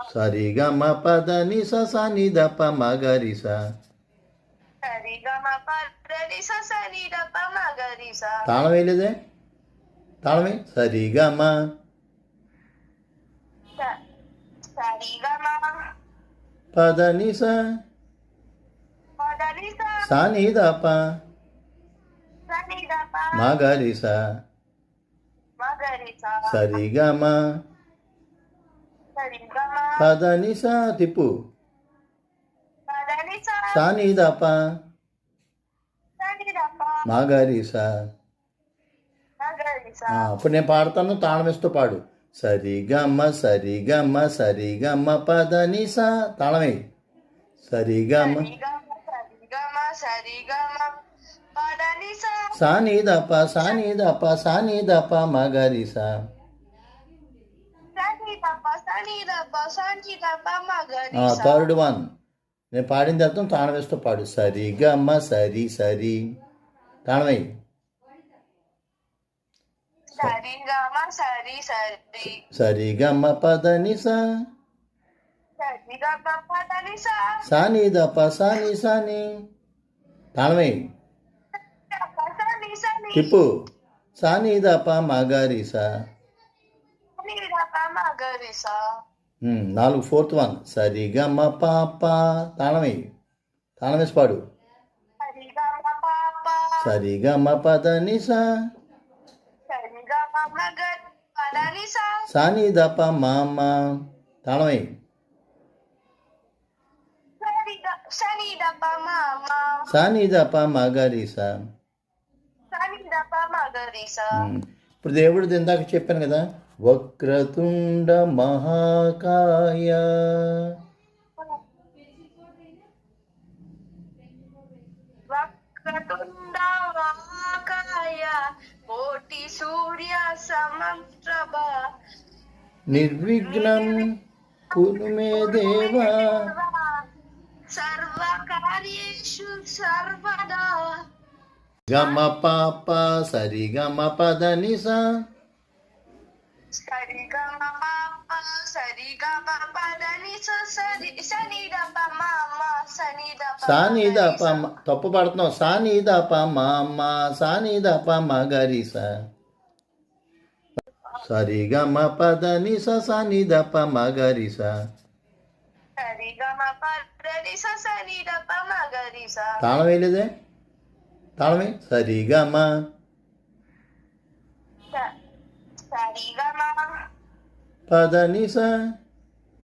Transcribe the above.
సరిగమ పద నిస స ని ద ప మ గ రి స. తాళం వేయలేదే, తాళం వేయి. సరిగమ పద నిస స ని ద ప మ గ రి స. సరిగమ పద నిస తిప్పు స ని ద ప మ గ రి స. ఇప్పుడు నేను పాడతాను, తాళం వేస్తూ పాడు. సరిగమ సరిగమ సరిగమ పద నిస. తాళం వేయి. సరిగమ స ని ద ప స ని ద ప స ని ద ప మ గ రి స. థర్డ్ వన్ నేను పాడింది అర్థం, తాళం వేస్తూ పాడు. సరిగమ సరి సరి. తాళం వేయి. సరిగమ పద నిస స ని ద ప స ని స ని. తాళం వేయి. తిప్పు స ని ద ప మ గ రి స. 4 ఫోర్త్ వన్. సరిగమ పాప. తాళం వేయి. తాళం వేసి పాడు. సరిగమ పద నిస స ని ద ప మ మ. తాళం వేయి. స ని ద ప మ గ రి స. ఇప్పుడు దేవుడిది ఇందాక చెప్పాను కదా, వక్రతుండ మహాకాయ. కోటి సూర్య సమప్రభ నిర్విఘ్నం కురు మే దేవా సర్వకార్యేషు సర్వదా. గమ పాప సరిగమ పద నిస సరిగమ పద నిస సని ద ప మ మ స ని ద ప. తప్పు పడుతున్నావు. స ని ద ప మ మ స ని ద ప మ గ రి స. సరిగమ పద నిస స ని ద ప మ గ రి స. తాళం వేయలేదే, తాళం వేయి. సరిగమ పద నిస